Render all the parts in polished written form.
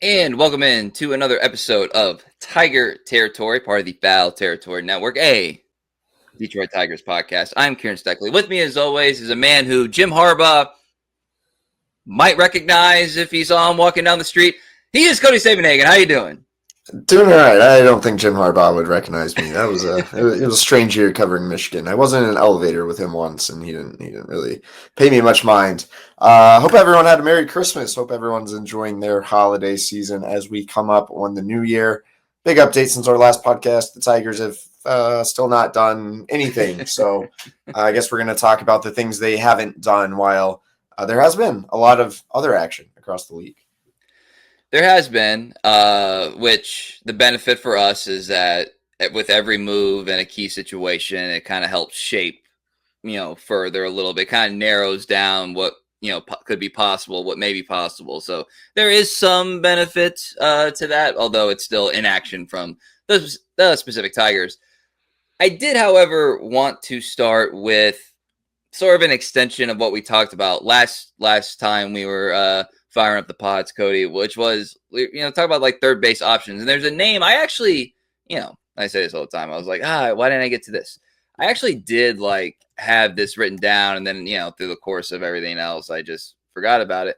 And welcome in to another episode of Tiger Territory, part of the Foul Territory Network, a Detroit Tigers podcast. I'm Kieran Steckley. With me, as always, is a man who Jim Harbaugh might recognize if he saw him walking down the street. He is Cody Sabanhagen. How you doing? Doing all right. I don't think Jim Harbaugh would recognize me. That was it was a strange year covering Michigan. I wasn't in an elevator with him once, and he didn't really pay me much mind. Hope everyone had a Merry Christmas. Hope everyone's enjoying their holiday season as we come up on the new year. Big update since our last podcast. The Tigers have still not done anything, so I guess we're going to talk about the things they haven't done. While there has been a lot of other action across the league. There has been, which the benefit for us is that with every move and a key situation, it kind of helps shape, further a little bit, kind of narrows down what, could be possible, what may be possible. So there is some benefit to that, although it's still inaction from the specific Tigers. I did, however, want to start with sort of an extension of what we talked about last time we were firing up the pods, Cody, which was, talk about like third base options. And there's a name I actually, I say this all the time. I was like, why didn't I get to this? I actually did have this written down. And then, through the course of everything else, I just forgot about it.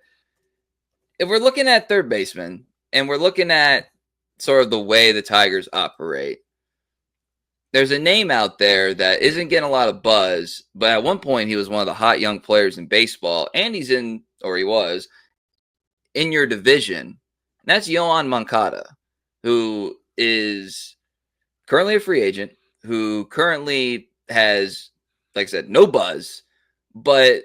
If we're looking at third baseman and we're looking at sort of the way the Tigers operate, there's a name out there that isn't getting a lot of buzz, but at one point he was one of the hot young players in baseball, and he was in your division, and that's Yoan Moncada, who is currently a free agent, who currently has, like I said, no buzz, but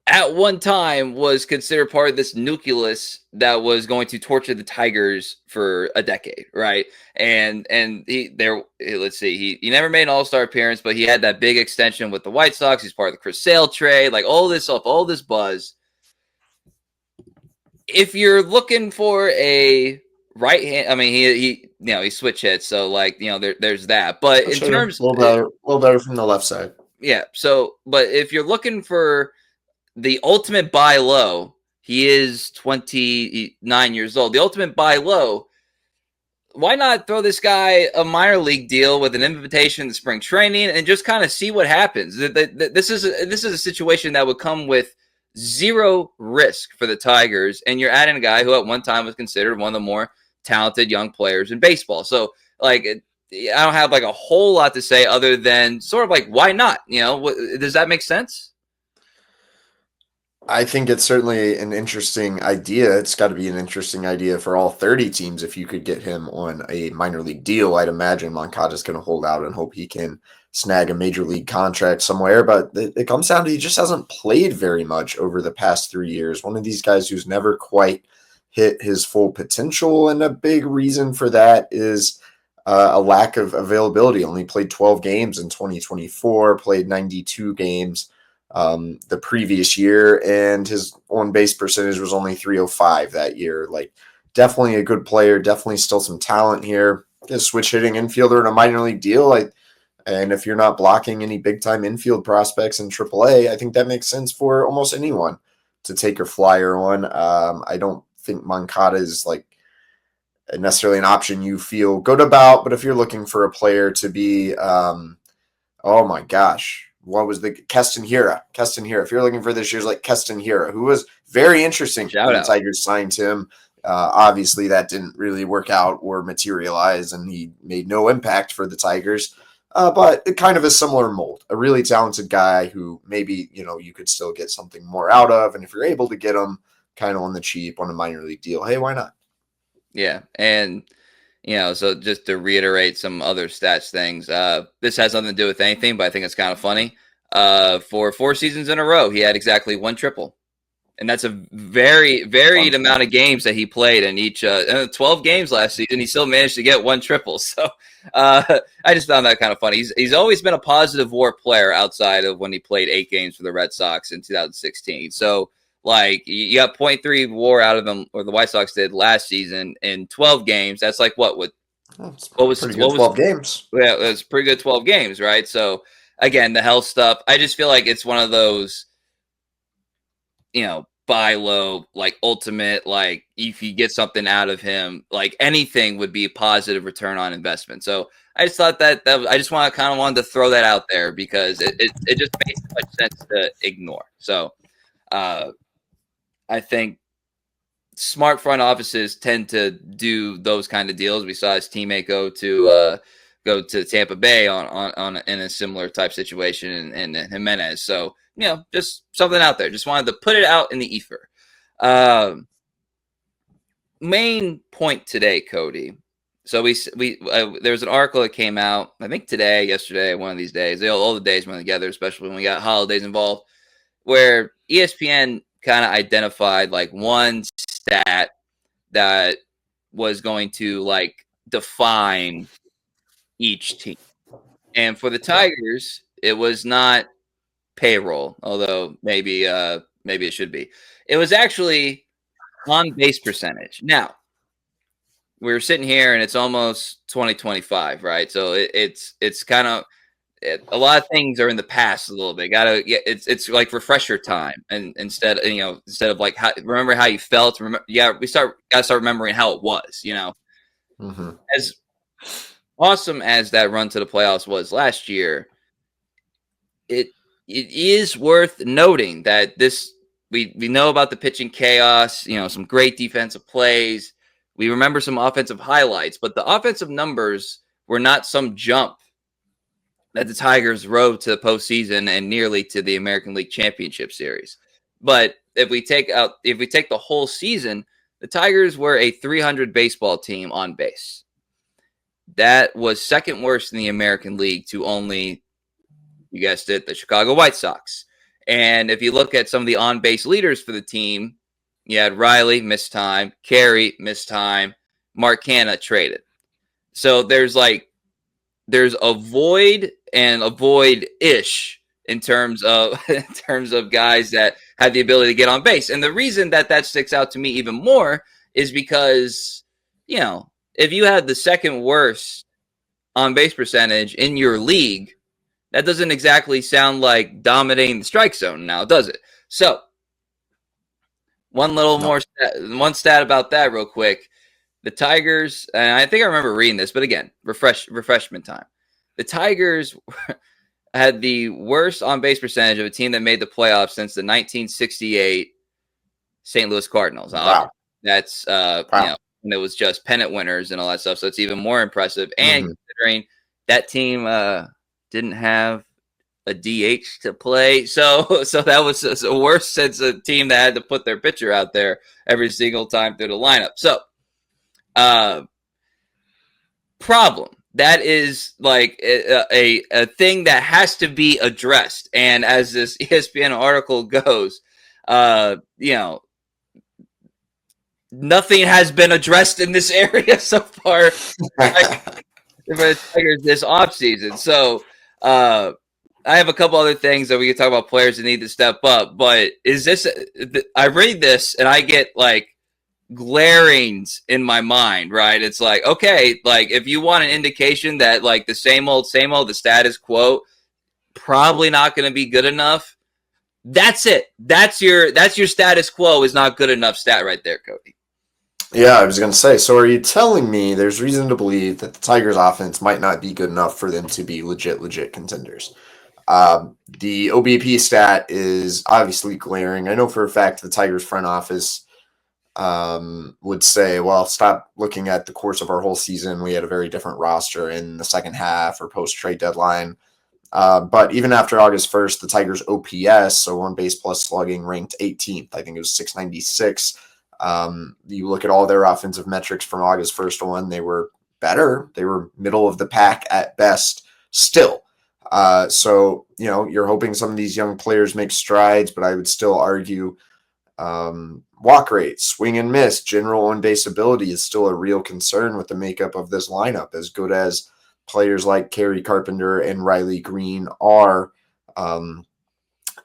at one time was considered part of this nucleus that was going to torture the Tigers for a decade, right? And he never made an All-Star appearance, but he had that big extension with the White Sox. He's part of the Chris Sale trade, like all this stuff, all this buzz. If you're looking for a right hand, I mean, he switch hits, so there's that. But in terms, a little better from the left side. Yeah. So, but if you're looking for the ultimate buy low, he is 29 years old. The ultimate buy low. Why not throw this guy a minor league deal with an invitation to spring training and just kind of see what happens? This is a situation that would come with zero risk for the Tigers, and you're adding a guy who at one time was considered one of the more talented young players in baseball. So, I don't have a whole lot to say other than sort of why not? Does that make sense? I think it's certainly an interesting idea. It's got to be an interesting idea for all 30 teams if you could get him on a minor league deal. I'd imagine Moncada's going to hold out and hope he can snag a major league contract somewhere, but it comes down to he just hasn't played very much over the past 3 years. One of these guys who's never quite hit his full potential, and a big reason for that is a lack of availability. Only played 12 games in 2024, played 92 games the previous year, and his on-base percentage was only .305 that year. Definitely a good player, definitely still some talent here. A switch hitting infielder in a minor league deal, and if you're not blocking any big-time infield prospects in AAA, I think that makes sense for almost anyone to take a flyer on. I don't think Moncada is necessarily an option you feel good about, but if you're looking for a player to be, oh my gosh, what was the Keston Hiura? If you're looking for this year's Keston Hiura, who was very interesting when the Tigers signed him. Obviously, that didn't really work out or materialize, and he made no impact for the Tigers. But it kind of a similar mold, a really talented guy who maybe, you could still get something more out of. And if you're able to get him kind of on the cheap on a minor league deal, hey, why not? Yeah. And, so just to reiterate some other stats things, this has nothing to do with anything, but I think it's kind of funny. For 4 seasons in a row, he had exactly 1 triple. And that's a very varied amount of games that he played in each 12 games last season. He still managed to get 1 triple. So I just found that kind of funny. He's always been a positive WAR player outside of when he played 8 games for the Red Sox in 2016. So you got 0.3 WAR out of them, or the White Sox did last season in 12 games. That's what was 12 games? Yeah, it was pretty good 12 games, right? So again, the health stuff. I just feel like it's one of those. buy low, like ultimate, like if you get something out of him, like anything would be a positive return on investment. So I just thought I just wanted to throw that out there because it just makes too much sense to ignore. So uh, I think smart front offices tend to do those kind of deals. We saw his teammate go to Tampa Bay on in a similar type situation and Jimenez. So just something out there. Just wanted to put it out in the ether. Main point today, Cody. So we there was an article that came out, I think today, yesterday, one of these days. All the days went together, especially when we got holidays involved, where ESPN kind of identified like one stat that was going to like define each team. And for the Tigers, it was not payroll, although maybe it should be. It was actually on base percentage. Now, we're sitting here and it's almost 2025, right? So it's kind of a lot of things are in the past a little bit. It's like refresher time, and instead of like remember how you felt. Remember, gotta start remembering how it was. Mm-hmm. As awesome as that run to the playoffs was last year, it is worth noting that we know about the pitching chaos. Some great defensive plays. We remember some offensive highlights, but the offensive numbers were not some jump that the Tigers rode to the postseason and nearly to the American League Championship Series. But if we take the whole season, the Tigers were a 300 baseball team on base. That was second worst in the American League to only, you guessed it, the Chicago White Sox. And if you look at some of the on-base leaders for the team, you had Riley missed time, Carey missed time, Mark Canha traded. So there's a void and a void-ish in terms of guys that have the ability to get on base. And the reason that sticks out to me even more is because, if you had the second worst on base percentage in your league, that doesn't exactly sound like dominating the strike zone now, does it? So one stat about that real quick. The Tigers, and I think I remember reading this, but again, refreshment time. The Tigers had the worst on-base percentage of a team that made the playoffs since the 1968 St. Louis Cardinals. Wow. That's when it was just pennant winners and all that stuff. So it's even more impressive. And considering that team didn't have a DH to play, so that was the worst since a team that had to put their pitcher out there every single time through the lineup. So problem. That is like a thing that has to be addressed. And as this ESPN article goes, nothing has been addressed in this area so far for the Tigers this offseason. So I have a couple other things that we can talk about players that need to step up. But I read this and I get like glarings in my mind, right? It's like, okay, like if you want an indication that like the same old, the status quo, probably not going to be good enough. That's it. That's your status quo is not good enough stat right there, Cody. Yeah, I was going to say, so are you telling me there's reason to believe that the Tigers offense might not be good enough for them to be legit contenders? The OBP stat is obviously glaring. I know for a fact the Tigers front office would say, well, stop looking at the course of our whole season. We had a very different roster in the second half or post-trade deadline. But even after August 1st, the Tigers OPS, so on base plus slugging, ranked 18th. I think it was 696. You look at all their offensive metrics from August 1st on, they were better. They were middle of the pack at best still. So, you're hoping some of these young players make strides, but I would still argue walk rate, swing and miss, general on-base ability is still a real concern with the makeup of this lineup. As good as players like Kerry Carpenter and Riley Green are,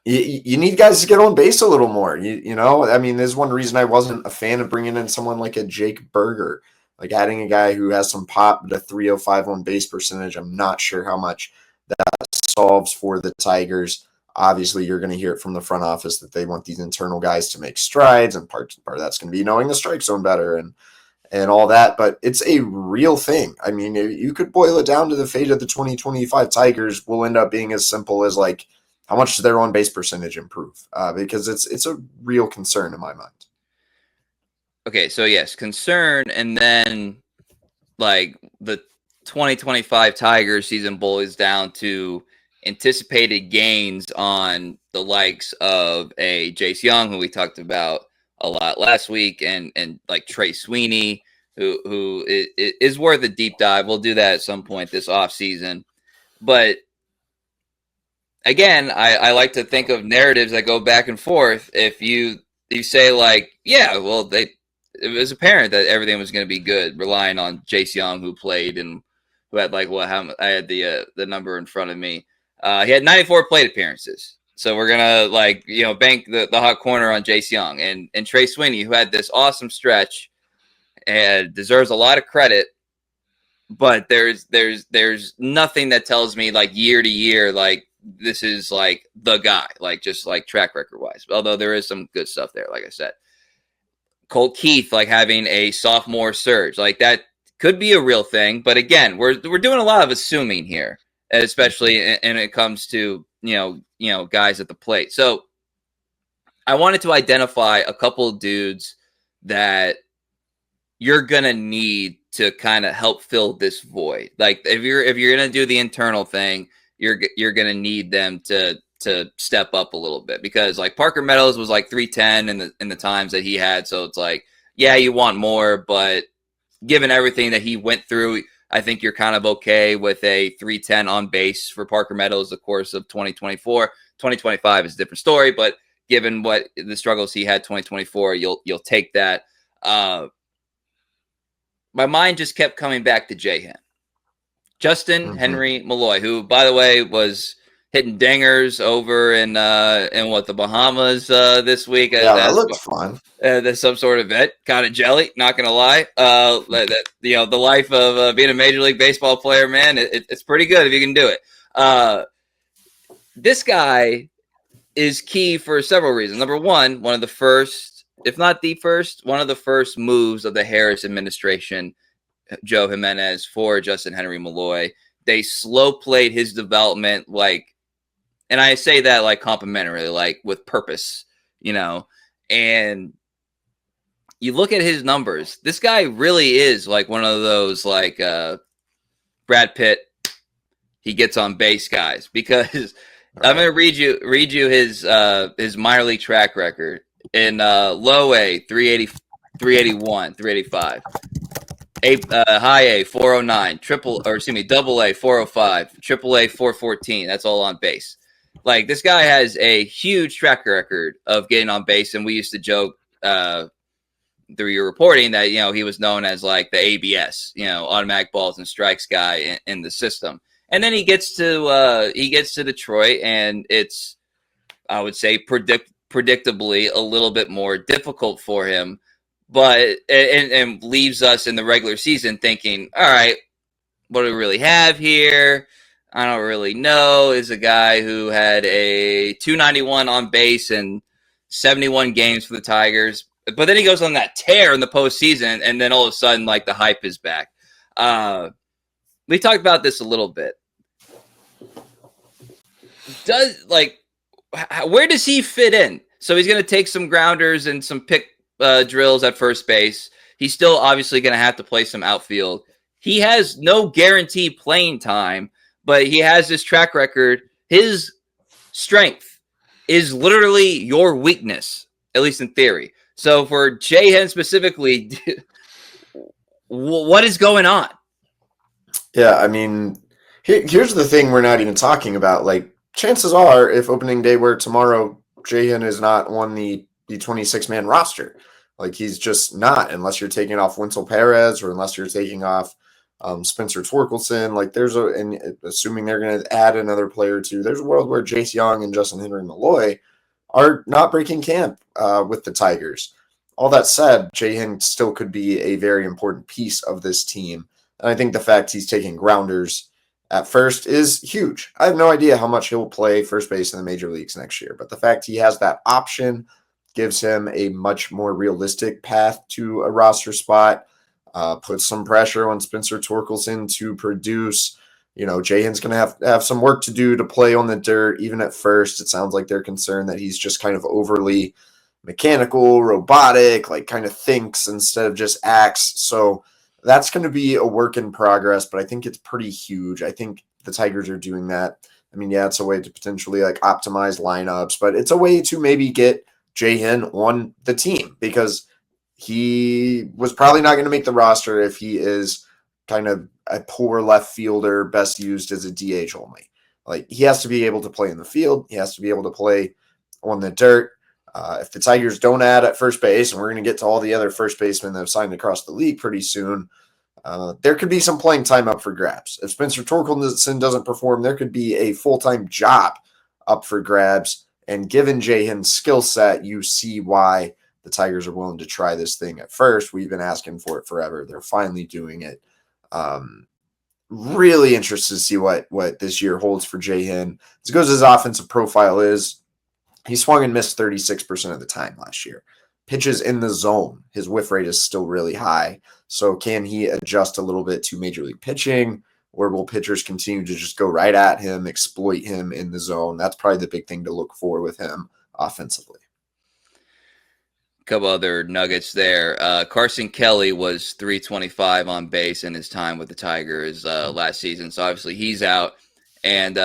you need guys to get on base a little more. There's one reason I wasn't a fan of bringing in someone like a Jake Burger, like adding a guy who has some pop but a 305 on base percentage. I'm not sure how much that solves for the Tigers. Obviously, you're going to hear it from the front office that they want these internal guys to make strides, and part of that's going to be knowing the strike zone better and all that. But it's a real thing. I mean, you could boil it down to the fate of the 2025 Tigers will end up being as simple as like how much does their on base percentage improve? Because it's a real concern in my mind. Okay, so yes, concern, and then like the 2025 Tigers season boils down to anticipated gains on the likes of a Jace Young, who we talked about a lot last week, and like Trey Sweeney, who is worth a deep dive. We'll do that at some point this offseason. But again, I like to think of narratives that go back and forth. If you say like, yeah, well, it was apparent that everything was going to be good, relying on Jace Young, who played and who had like I had the number in front of me. He had 94 plate appearances. So we're gonna bank the hot corner on Jace Young and Trey Sweeney, who had this awesome stretch and deserves a lot of credit. But there's nothing that tells me like year to year like this is like the guy, like just like track record wise. Although there is some good stuff there, like I said. Colt Keith like having a sophomore surge, like that could be a real thing. But again, we're doing a lot of assuming here, especially when it comes to guys at the plate. So I wanted to identify a couple of dudes that you're gonna need to kind of help fill this void. Like if you're gonna do the internal thing, you're gonna need them to step up a little bit, because like Parker Meadows was like 310 in the times that he had. So it's like, yeah, you want more, but given everything that he went through, I think you're kind of okay with a 310 on base for Parker Meadows the course of 2024. 2025 is a different story, but given what the struggles he had 2024, you'll take that. My mind just kept coming back to J-Hen. Justin Henry Malloy, who, by the way, was hitting dingers over in the Bahamas this week. Yeah, that looked fun. There's some sort of vet, kind of jelly, not gonna lie. The life of being a Major League Baseball player, man, it's pretty good if you can do it. This guy is key for several reasons. Number one of the first, if not the first, one of the first moves of the Harris administration, Joe Jimenez, for Justin Henry Malloy. They slow played his development, and I say that like complimentary, like with purpose, and you look at his numbers. This guy really is like one of those like Brad Pitt, he gets on base guys, because I'm going to read you his minor league track record. In low A, 380, 381, 385. High A, 409, double A, 405, triple A, 414. That's all on base. Like, this guy has a huge track record of getting on base, and we used to joke through your reporting that, he was known as like the ABS, automatic balls and strikes guy in the system. And then he gets to Detroit, and it's, I would say, predictably a little bit more difficult for him, but and leaves us in the regular season thinking, all right, what do we really have here? I don't really know. Is a guy who had a 291 on base and 71 games for the Tigers, but then he goes on that tear in the postseason, and then all of a sudden, like, the hype is back. We talked about this a little bit. Where does he fit in? So he's going to take some grounders and some pick drills at first base. He's still obviously going to have to play some outfield. He has no guaranteed playing time, but he has this track record. His strength is literally your weakness, at least in theory. So for J-Hen specifically, what is going on? Yeah, I mean, here's the thing we're not even talking about. Like, chances are, if opening day were tomorrow, J-Hen is not on the 26-man roster. Like, he's just not, unless you're taking off Winsel Perez or unless you're taking off Spencer Torkelson. Like, and assuming they're going to add another player or two, there's a world where Jace Young and Justin Henry Malloy are not breaking camp with the Tigers. All that said, J-Hen still could be a very important piece of this team. And I think the fact he's taking grounders at first is huge. I have no idea how much he'll play first base in the major leagues next year, but the fact he has that option gives him a much more realistic path to a roster spot, puts some pressure on Spencer Torkelson to produce. Jahan's going to have some work to do to play on the dirt. Even at first, it sounds like they're concerned that he's just kind of overly mechanical, robotic, like kind of thinks instead of just acts. So that's going to be a work in progress, but I think it's pretty huge. I think the Tigers are doing that. I mean, yeah, it's a way to potentially like optimize lineups, but it's a way to maybe get Jahan on the team because he was probably not going to make the roster if he is kind of a poor left fielder, best used as a DH only. Like he has to be able to play in the field. He has to be able to play on the dirt. If the Tigers don't add at first base, and we're going to get to all the other first basemen that have signed across the league pretty soon, there could be some playing time up for grabs. If Spencer Torkelson doesn't perform, there could be a full-time job up for grabs. And given Jahan's skill set, you see why the Tigers are willing to try this thing at first. We've been asking for it forever. They're finally doing it. Really interested to see what this year holds for Jahan. As good as his offensive profile is, he swung and missed 36% of the time last year. Pitches in the zone. His whiff rate is still really high. So can he adjust a little bit to major league pitching, or will pitchers continue to just go right at him, exploit him in the zone? That's probably the big thing to look for with him offensively. A couple other nuggets there. Carson Kelly was 325 on base in his time with the Tigers last season. So obviously he's out. And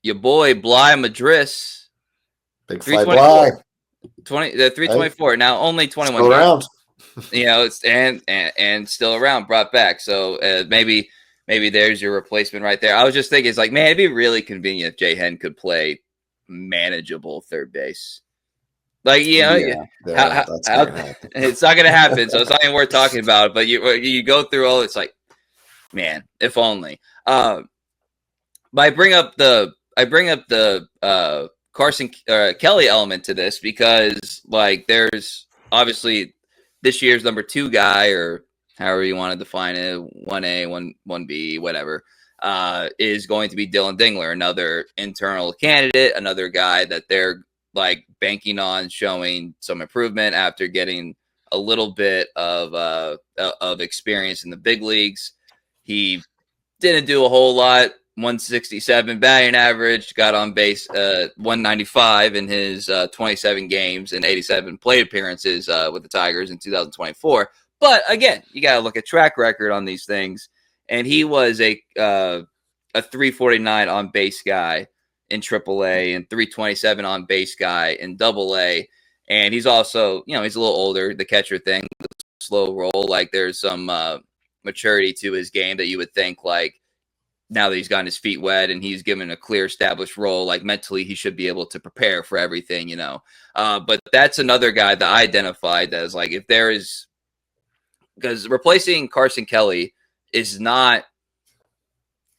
your boy Bly Madris, Big fly Bly. 324. Right. Now only 21 still around. It's and still around, brought back. So maybe there's your replacement right there. I was just thinking, it's like, man, it'd be really convenient if Jahan could play manageable third base. Like, it's not going to happen. So it's not even worth talking about. But you go through all, it's like, man, if only. But I bring up the Carson Kelly element to this because, like, there's obviously this year's number 2 guy, or however you want to define it, 1A, 1B, whatever, is going to be Dylan Dingler, another internal candidate, another guy that they're like banking on showing some improvement after getting a little bit of experience in the big leagues. He didn't do a whole lot. 167 batting average, got on base 195 in his 27 games and 87 plate appearances with the Tigers in 2024. But again, you got to look at track record on these things. And he was a 349 on base guy in AAA and 327 on base guy in AA. And he's also, he's a little older, the catcher thing, the slow roll. Like there's some maturity to his game that you would think, like, now that he's gotten his feet wet and he's given a clear established role, like mentally he should be able to prepare for everything, But that's another guy that I identified as, like, if there is, because replacing Carson Kelly is not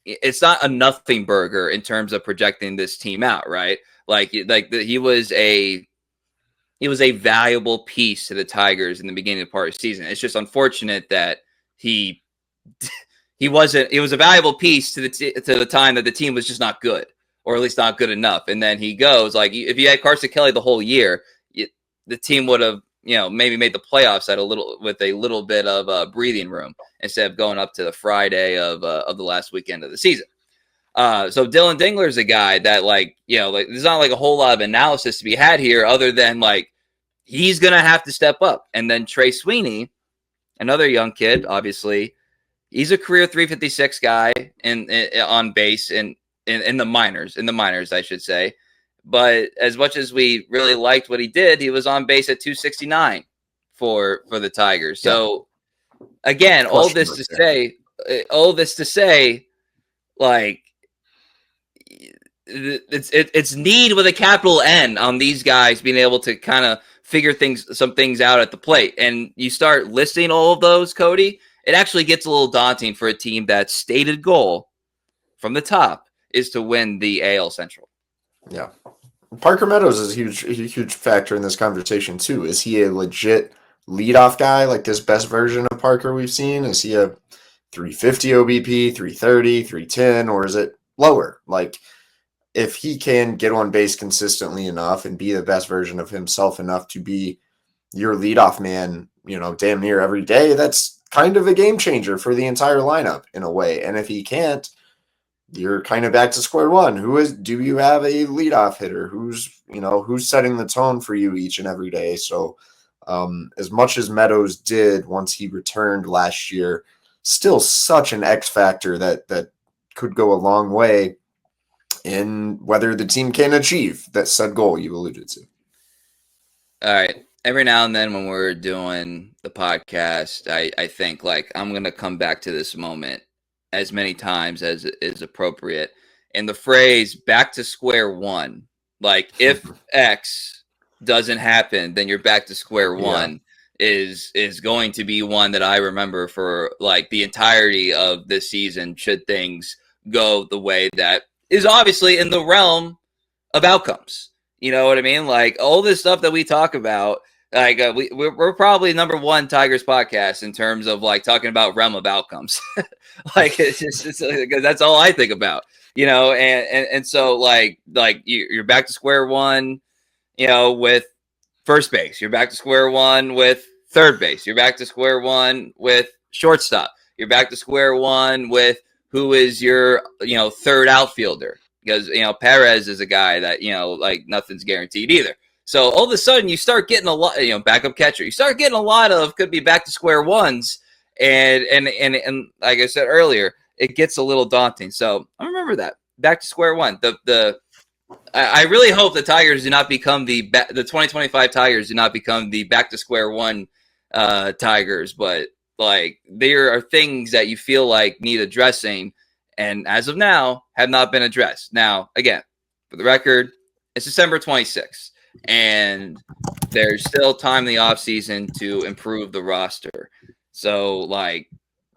a nothing burger in terms of projecting this team out, right? He was a valuable piece to the Tigers in the beginning of the part of the season. It's just unfortunate that he was a valuable piece to the time that the team was just not good, or at least not good enough. And then he goes, like, if you had Carson Kelly the whole year, the team would have, maybe made the playoffs with a little bit of breathing room instead of going up to the Friday of the last weekend of the season. So Dylan Dingler is a guy that, there's not like a whole lot of analysis to be had here other than, like, he's going to have to step up. And then Trey Sweeney, another young kid, obviously, he's a career 356 guy on base in the minors, I should say. But as much as we really liked what he did, he was on base at 269 for the Tigers. So again, all this to say, like, it's need with a capital N on these guys being able to kind of figure some things out at the plate. And you start listing all of those, Cody, it actually gets a little daunting for a team that's stated goal from the top is to win the AL Central. Yeah. Parker Meadows is a huge factor in this conversation too. Is he a legit leadoff guy, like this best version of Parker we've seen? Is he a 350 OBP, 330, 310, or is it lower? Like, if he can get on base consistently enough and be the best version of himself enough to be your leadoff man, damn near every day, that's kind of a game changer for the entire lineup in a way. And if he can't, you're kind of back to square one. Do you have a leadoff hitter? Who's setting the tone for you each and every day? So as much as Meadows did once he returned last year, still such an X factor that could go a long way in whether the team can achieve that said goal you alluded to. All right. Every now and then when we're doing the podcast, I think like I'm going to come back to this moment as many times as is appropriate. And the phrase back to square one, like if X doesn't happen, then you're back to square one is going to be one that I remember for like the entirety of this season, should things go the way that is obviously in the realm of outcomes. You know what I mean? Like all this stuff that we talk about, like we're probably number one Tigers podcast in terms of like talking about realm of outcomes. Like it's because that's all I think about, and so like you're back to square one, with first base. You're back to square one with third base. You're back to square one with shortstop. You're back to square one with who is your, third outfielder. Because, Perez is a guy that, like nothing's guaranteed either. So all of a sudden you start getting a lot, backup catcher. You start getting a lot of could be back to square ones. And like I said earlier, it gets a little daunting. So I remember that. Back to square one. I really hope the Tigers do not become the 2025 Tigers do not become the back to square one Tigers. But like there are things that you feel like need addressing. And as of now, have not been addressed. Now, again, for the record, it's December 26th, and there's still time in the offseason to improve the roster. So, like,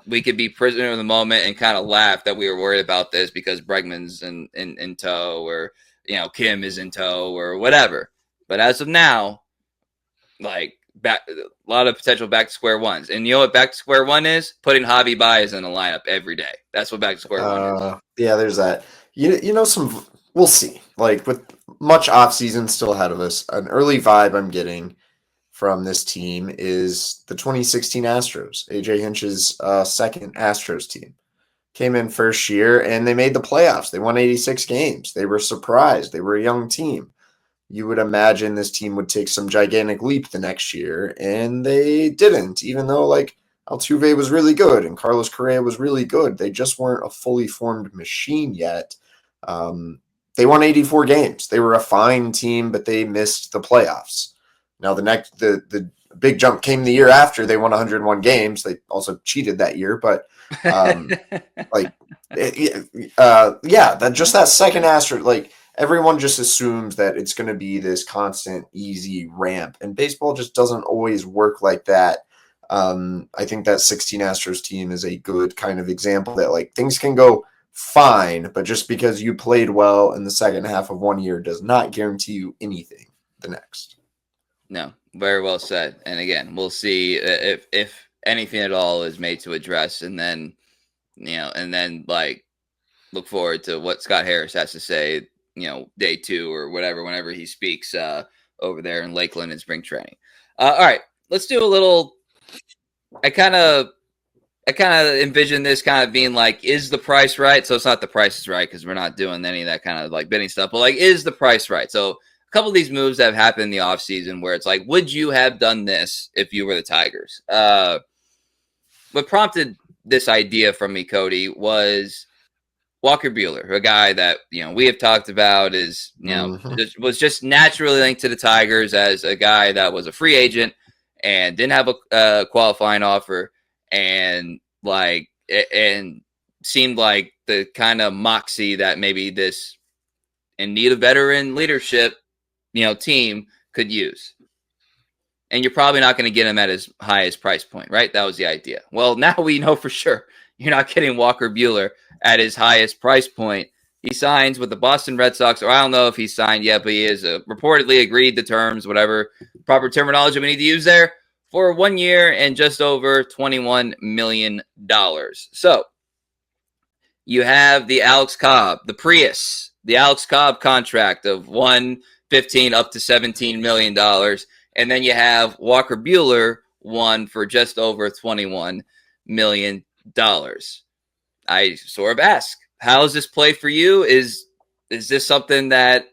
we could be prisoner of the moment and kind of laugh that we were worried about this because Bregman's in tow or, Kim is in tow or whatever. But as of now, like, a lot of potential back to square ones. And you know what back to square one is? Putting Javi Baez in the lineup every day. That's what back to square one is. Yeah, there's that. We'll see. Like with much offseason still ahead of us, an early vibe I'm getting from this team is the 2016 Astros. AJ Hinch's second Astros team. Came in first year and they made the playoffs. They won 86 games. They were surprised. They were a young team. You would imagine this team would take some gigantic leap the next year, and they didn't, even though, like, Altuve was really good and Carlos Correa was really good. They just weren't a fully formed machine yet. They won 84 games. They were a fine team, but they missed the playoffs. Now, the big jump came the year after. They won 101 games. They also cheated that year, but that second Astro, like, everyone just assumes that it's going to be this constant, easy ramp. And baseball just doesn't always work like that. I think that 16 Astros team is a good kind of example that, like, things can go fine, but just because you played well in the second half of one year does not guarantee you anything the next. No, very well said. And again, we'll see if anything at all is made to address, and then, like, look forward to what Scott Harris has to say, day two or whatever, whenever he speaks over there in Lakeland in spring training. All right, let's do a little. I kind of envision this kind of being like, is the price right? So it's not the price is right because we're not doing any of that kind of like bidding stuff, but like, is the price right? So a couple of these moves that have happened in the offseason where it's like, would you have done this if you were the Tigers? What prompted this idea from me, Cody, was Walker Buehler, a guy that, we have talked about is, was just naturally linked to the Tigers as a guy that was a free agent and didn't have a qualifying offer and seemed like the kind of moxie that maybe this in need of veteran leadership, team could use. And you're probably not going to get him at his highest price point, right? That was the idea. Well, now we know for sure you're not getting Walker Buehler at his highest price point. He signs with the Boston Red Sox, or I don't know if he's signed yet, but he is reportedly agreed to terms, whatever proper terminology we need to use there, for 1 year and just over $21 million. So you have the Alex Cobb, the Prius, the Alex Cobb contract of $115 up to $17 million. And then you have Walker Buehler, one for just over $21 million. I sort of ask, how does this play for you? Is this something that,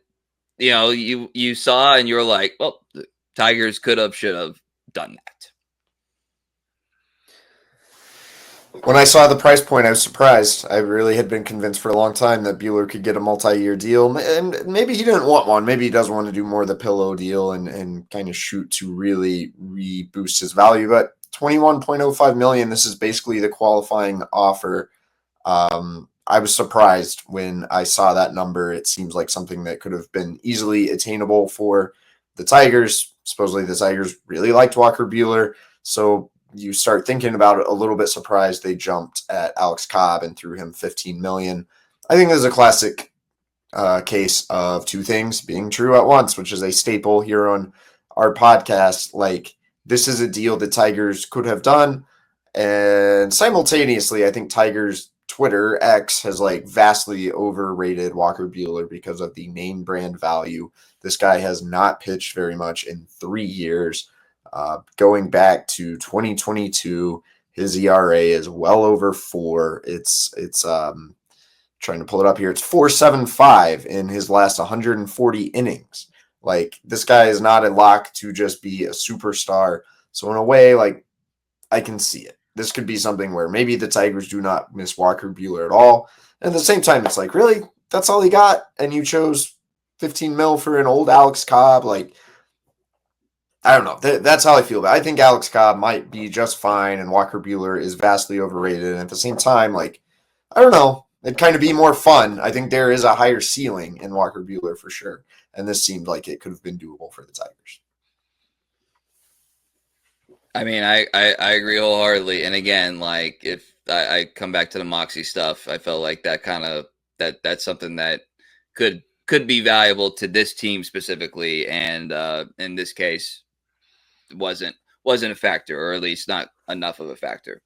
you saw and you're like, well, the Tigers should have done that? When I saw the price point, I was surprised. I really had been convinced for a long time that Buehler could get a multi-year deal, and maybe he didn't want one. Maybe he doesn't want to do more of the pillow deal and kind of shoot to really reboost his value. But $21.05 million, this is basically the qualifying offer. I was surprised when I saw that number. It seems like something that could have been easily attainable for the Tigers. Supposedly the Tigers really liked Walker Buehler, so you start thinking about it, a little bit surprised they jumped at Alex Cobb and threw him $15 million. I think this is a classic case of two things being true at once, which is a staple here on our podcast. Like, this is a deal that Tigers could have done, and simultaneously, I think Tigers Twitter X has vastly overrated Walker Buehler because of the name brand value. This guy has not pitched very much in 3 years. Going back to 2022, his ERA is well over 4. It's trying to pull it up here. It's 4.75 in his last 140 innings. This guy is not a lock to just be a superstar. So in a way, I can see it. This could be something where maybe the Tigers do not miss Walker Buehler at all. And at the same time, it's really, that's all he got, and you chose 15 mil for an old Alex Cobb. I don't know. That's how I feel about it. I think Alex Cobb might be just fine, and Walker Buehler is vastly overrated. And at the same time, I don't know. It'd kind of be more fun. I think there is a higher ceiling in Walker Buehler for sure. And this seemed like it could have been doable for the Tigers. I mean, I agree wholeheartedly. And again, if I come back to the Moxie stuff, I felt like that's something that could be valuable to this team specifically. And in this case, wasn't a factor, or at least not enough of a factor.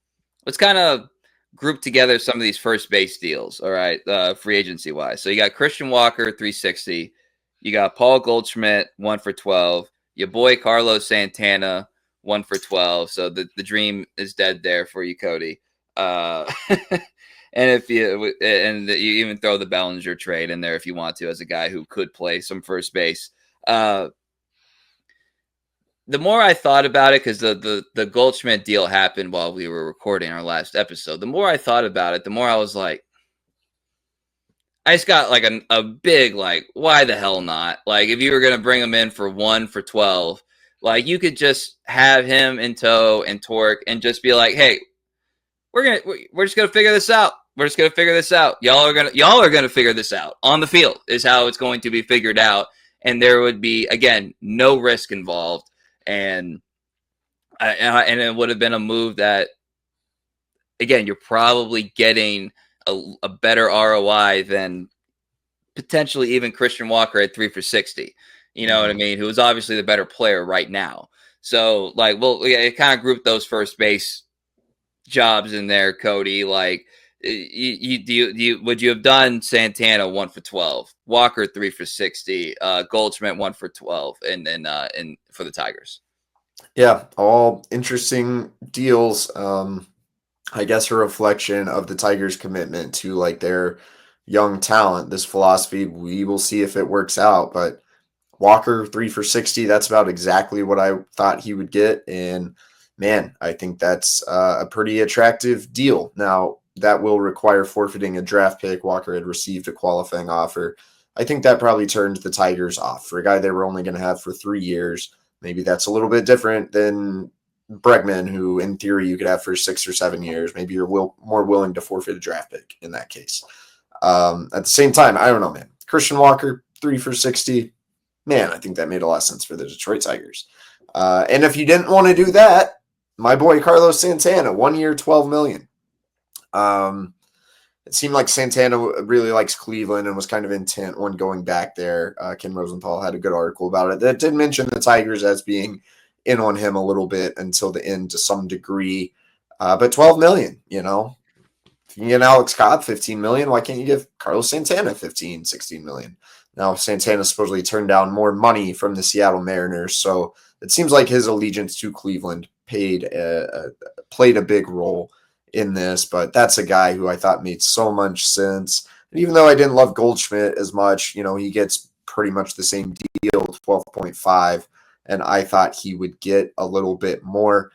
Let's kind of group together some of these first base deals. All right, free agency wise. So you got Christian Walker, 360. You got Paul Goldschmidt, 1 for 12. Your boy Carlos Santana, 1 for 12. So the dream is dead there for you, Cody. And you even throw the Bellinger trade in there if you want to, as a guy who could play some first base. The more I thought about it, because the Goldschmidt deal happened while we were recording our last episode, the more I thought about it, the more I was like, I just got a big, why the hell not? If you were going to bring him in for 1 for 12, you could just have him in tow and torque and just be like, hey, we're just going to figure this out. We're just going to figure this out. Y'all are going to figure this out on the field is how it's going to be figured out. And there would be, again, no risk involved. And it would have been a move that, again, you're probably getting a better ROI than potentially even Christian Walker at 3 for 60. You know what I mean? Who is obviously the better player right now. So, it kind of grouped those first base jobs in there, Cody. Would you have done Santana 1 for 12, Walker 3 for 60, Goldschmidt 1 for 12, and then for the Tigers? Yeah, all interesting deals. I guess a reflection of the Tigers' commitment to their young talent. This philosophy, we will see if it works out. But Walker 3 for 60, that's about exactly what I thought he would get. And man, I think that's a pretty attractive deal. Now, that will require forfeiting a draft pick. Walker had received a qualifying offer. I think that probably turned the Tigers off. For a guy they were only going to have for 3 years, maybe that's a little bit different than Bregman, who in theory you could have for 6 or 7 years. Maybe you're more willing to forfeit a draft pick in that case. At the same time, I don't know, man. Christian Walker, 3 for 60. Man, I think that made a lot of sense for the Detroit Tigers. And if you didn't want to do that, my boy Carlos Santana, 1 year, $12 million. It seemed like Santana really likes Cleveland and was kind of intent on going back there. Ken Rosenthal had a good article about it that did mention the Tigers as being in on him a little bit until the end to some degree. But 12 million, you know, if you can get Alex Cobb 15 million, why can't you give Carlos Santana 15, 16 million? Now, Santana supposedly turned down more money from the Seattle Mariners, so it seems like his allegiance to Cleveland played a big role in this, but that's a guy who I thought made so much sense. And even though I didn't love Goldschmidt as much, you know, he gets pretty much the same deal, 12.5, and I thought he would get a little bit more.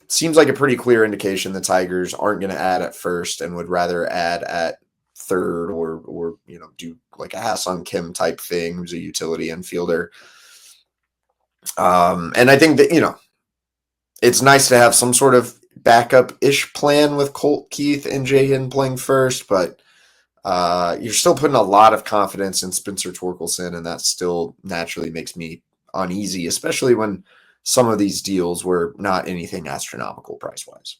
Seems like a pretty clear indication the Tigers aren't going to add at first and would rather add at third or you know, do like a Ha-Seong Kim type thing, who's a utility infielder. And I think that, you know, it's nice to have some sort of backup-ish plan with Colt Keith and Jahan playing first, but you're still putting a lot of confidence in Spencer Torkelson, and that still naturally makes me uneasy, especially when some of these deals were not anything astronomical price-wise.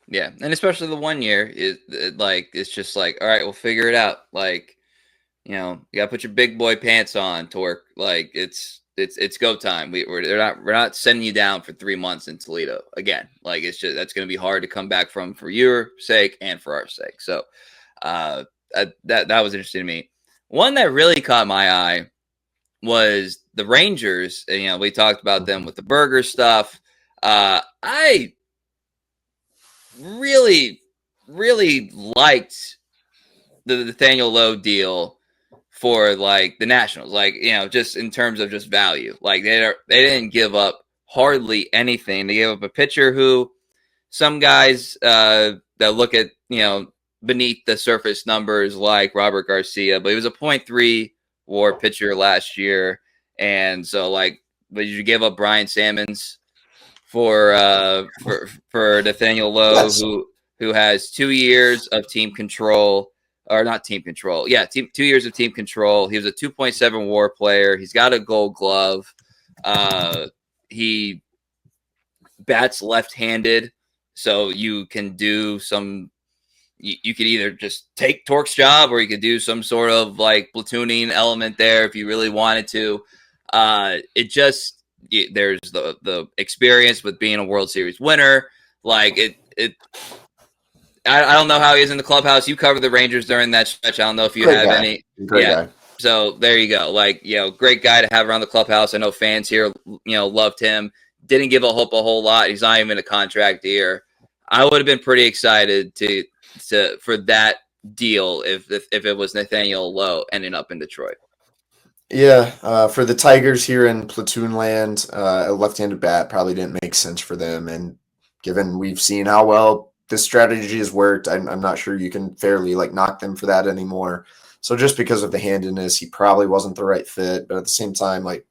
Yeah, and especially the 1 year, it's just like, all right, we'll figure it out. Like, you know, you gotta put your big boy pants on, Torque. Like, it's go time. We're not sending you down for 3 months in Toledo again. Like, it's just, that's gonna be hard to come back from for your sake and for our sake. So, that was interesting to me. One that really caught my eye was the Rangers. And, you know, we talked about them with the burger stuff. I really, really liked the Nathaniel Lowe deal for like the Nationals, like, you know, just in terms of just value. Like they didn't give up hardly anything. They gave up a pitcher who some guys that look at, you know, beneath the surface numbers like Robert Garcia, but he was a .3 WAR pitcher last year, and so like, but you give up Brian Sammons for Nathaniel Lowe, Yes. who has 2 years of team control, or not team control. Yeah, 2 years of team control. He was a 2.7 WAR player. He's got a Gold Glove. He bats left-handed, so you can do some. You could either just take Torque's job, or you could do some sort of like platooning element there if you really wanted to. It just, there's the experience with being a World Series winner. Like I don't know how he is in the clubhouse. You covered the Rangers during that stretch. I don't know if you have any. Great guy. So there you go. Like, you know, great guy to have around the clubhouse. I know fans here, you know, loved him. Didn't give a whole lot. He's not even in a contract year. I would have been pretty excited for that deal if it was Nathaniel Lowe ending up in Detroit. Yeah, for the Tigers here in platoon land, a left-handed bat probably didn't make sense for them. And given we've seen how well this strategy has worked, I'm not sure you can fairly like knock them for that anymore. So just because of the handedness, he probably wasn't the right fit. But at the same time, like,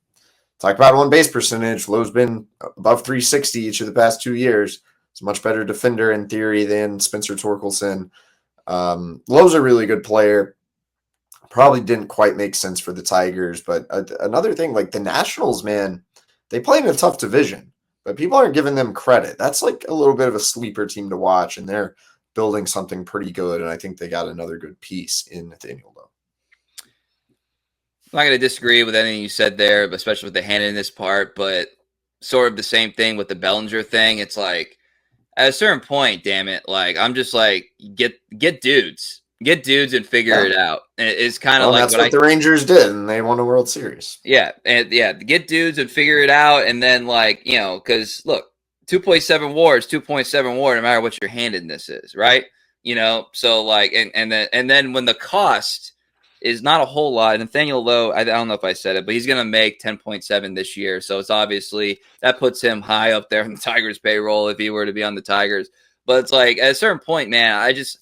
talk about on-base percentage, Lowe's been above 360 each of the past 2 years. He's a much better defender in theory than Spencer Torkelson. Lowe's a really good player. Probably didn't quite make sense for the Tigers. But another thing, like the Nationals, man, they play in a tough division, but people aren't giving them credit. That's like a little bit of a sleeper team to watch, and they're building something pretty good. And I think they got another good piece in Nathaniel Lowe. I'm not going to disagree with anything you said there, especially with the handedness part, but sort of the same thing with the Bellinger thing. It's like, at a certain point, damn it, like, I'm just like, get dudes and figure it out. And it's kind of like that's what the Rangers did, and they won a World Series. Yeah, and get dudes and figure it out, and then, like, you know, because look, 2.7 WAR is 2.7 WAR, no matter what your handedness is, right? You know, so like, and then when the cost is not a whole lot. Nathaniel Lowe, I don't know if I said it, but he's going to make 10.7 this year. So it's obviously, that puts him high up there in the Tigers payroll if he were to be on the Tigers. But it's like, at a certain point, man, I just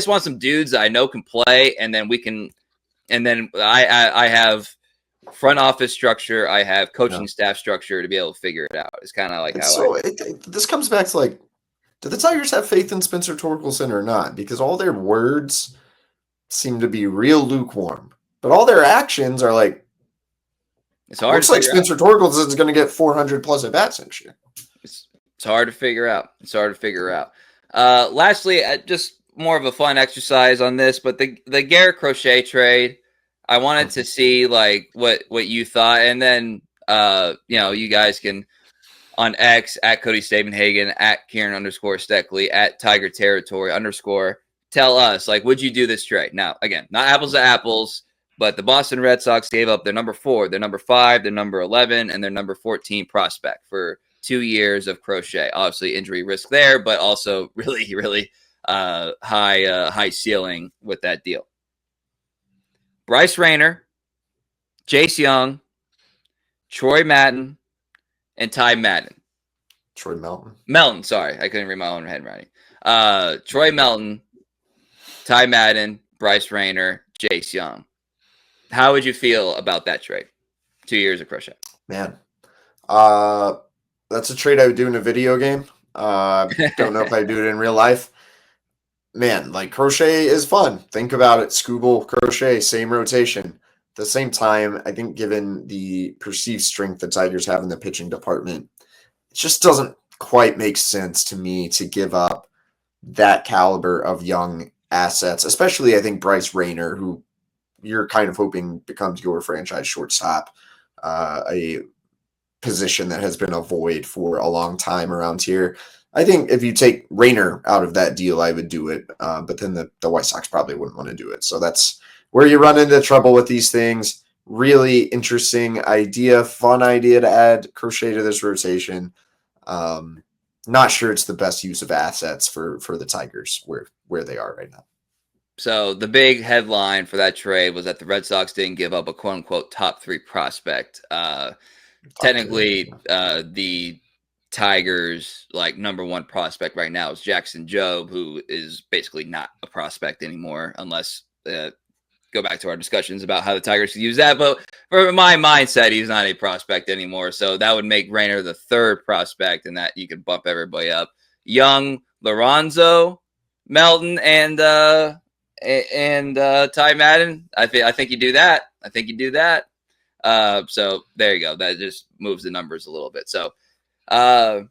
want some dudes that I know can play, and then we can, and then I have front office structure, I have coaching staff structure to be able to figure it out. It's kind of like this comes back to like, do the Tigers have faith in Spencer Torkelson or not? Because all their words seem to be real lukewarm, but all their actions are like, it's hard. Looks like Spencer Torkelson is going to get 400 plus at bats next year. It's hard to figure out. Lastly, just more of a fun exercise on this, but the Garrett Crochet trade, I wanted to see like what you thought, and then you know, you guys can on X at Cody Stavenhagen, at Kieran _Steckley, at Tiger Territory _ tell us, like, would you do this trade? Now, again, not apples to apples, but the Boston Red Sox gave up their number 4, their number 5, their number 11, and their number 14 prospect for 2 years of Crochet. Obviously, injury risk there, but also really, really high ceiling with that deal. Bryce Rayner, Jace Young, Troy Madden, and Ty Madden. Troy Melton. Melton, sorry. I couldn't read my own handwriting. Troy Melton, Ty Madden, Bryce Rayner, Jace Young. How would you feel about that trade? 2 years of Crochet. Man, that's a trade I would do in a video game. Don't know if I do it in real life. Man, like, Crochet is fun. Think about it. Skubal, Crochet, same rotation. At the same time, I think given the perceived strength the Tigers have in the pitching department, it just doesn't quite make sense to me to give up that caliber of young assets, especially I think Bryce Rayner, who you're kind of hoping becomes your franchise shortstop, a position that has been a void for a long time around here. I think if you take Rayner out of that deal, I would do it. But then the White Sox probably wouldn't want to do it. So that's where you run into trouble with these things. Really interesting idea, fun idea to add Crochet to this rotation. Not sure it's the best use of assets for the Tigers where they are right now. So the big headline for that trade was that the Red Sox didn't give up a quote-unquote top 3 prospect. Technically, the Tigers' like number 1 prospect right now is Jackson Jobe, who is basically not a prospect anymore, unless go back to our discussions about how the Tigers could use that. But for my mindset, he's not a prospect anymore. So that would make Rayner the 3rd prospect, and that you could bump everybody up. Young, Lorenzo, Melton, and Ty Madden. I think you do that. So there you go. That just moves the numbers a little bit. So that's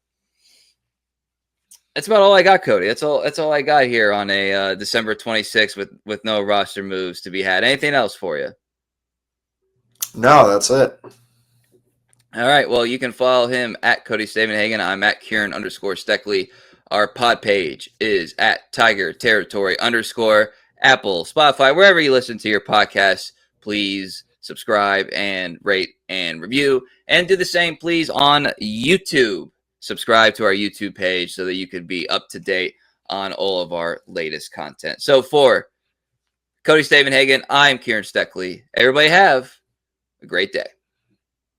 about all I got, Cody. That's all I got here on a December 26th with no roster moves to be had. Anything else for you? No, that's it. All right. Well, you can follow him at Cody Stavenhagen. I'm at Kieran _Steckley. Our pod page is at Tiger Territory _ Apple, Spotify, wherever you listen to your podcasts. Please subscribe and rate and review, and do the same, please, on YouTube. Subscribe to our YouTube page so that you can be up to date on all of our latest content. So for Cody Stavenhagen, I'm Kieran Steckley. Everybody have a great day.